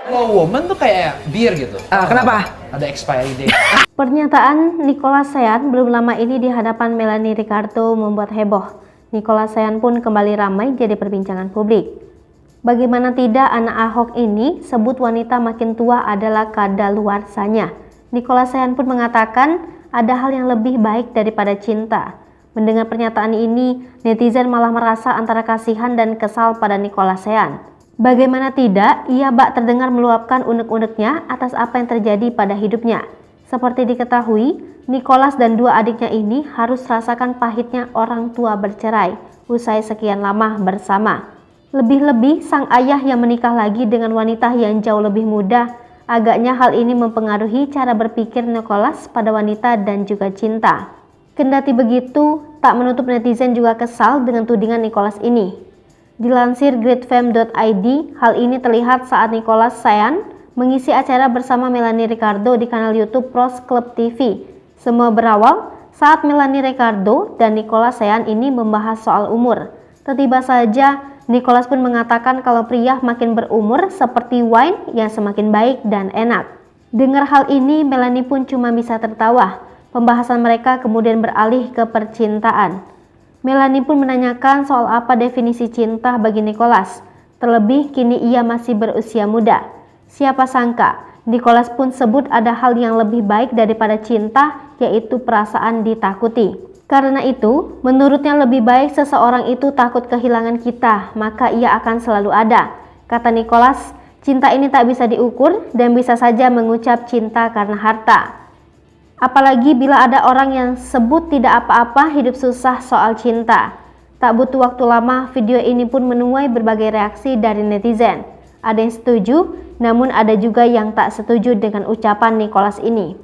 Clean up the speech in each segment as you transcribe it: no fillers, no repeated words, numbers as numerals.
Kalau woman tuh kayak bir gitu. Kenapa? Ada expiry date. Pernyataan Nicholas Sayan belum lama ini di hadapan Melanie Ricardo membuat heboh. Nicholas Sayan pun kembali ramai jadi perbincangan publik. Bagaimana tidak, anak Ahok ini sebut wanita makin tua adalah kadaluarsanya. Nicholas Sayan pun mengatakan ada hal yang lebih baik daripada cinta. Mendengar pernyataan ini, netizen malah merasa antara kasihan dan kesal pada Nicholas Sayan. Bagaimana tidak, ia bak terdengar meluapkan unek-uneknya atas apa yang terjadi pada hidupnya. Seperti diketahui, Nicholas dan dua adiknya ini harus rasakan pahitnya orang tua bercerai usai sekian lama bersama. Lebih-lebih sang ayah yang menikah lagi dengan wanita yang jauh lebih muda, agaknya hal ini mempengaruhi cara berpikir Nicholas pada wanita dan juga cinta. Kendati begitu, tak menutup netizen juga kesal dengan tudingan Nicholas ini. Dilansir greatfam.id, hal ini terlihat saat Nicholas Sayan mengisi acara bersama Melanie Ricardo di kanal YouTube Pros Club TV. Semua berawal saat Melanie Ricardo dan Nicholas Sayan ini membahas soal umur. Tiba-tiba saja Nicholas pun mengatakan kalau pria makin berumur seperti wine yang semakin baik dan enak. Dengar hal ini, Melanie pun cuma bisa tertawa. Pembahasan mereka kemudian beralih ke percintaan. Melanie pun menanyakan soal apa definisi cinta bagi Nicholas. Terlebih kini ia masih berusia muda. Siapa sangka, Nicholas pun sebut ada hal yang lebih baik daripada cinta, yaitu perasaan ditakuti. Karena itu, menurutnya lebih baik seseorang itu takut kehilangan kita, maka ia akan selalu ada. Kata Nicholas, cinta ini tak bisa diukur dan bisa saja mengucap cinta karena harta. Apalagi bila ada orang yang sebut tidak apa-apa hidup susah soal cinta. Tak butuh waktu lama, video ini pun menuai berbagai reaksi dari netizen. Ada yang setuju, namun ada juga yang tak setuju dengan ucapan Nicholas ini.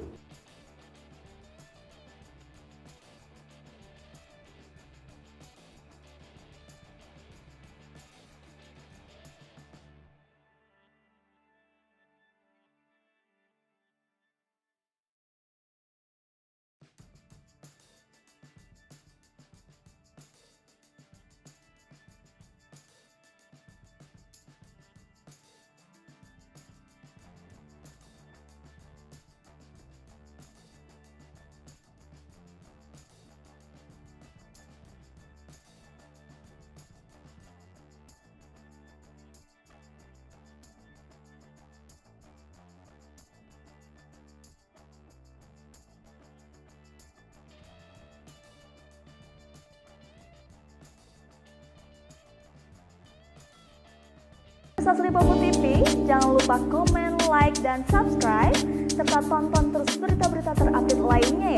Sasri Popo TV, jangan lupa komen, like, dan subscribe, serta tonton terus berita-berita terupdate lainnya ya.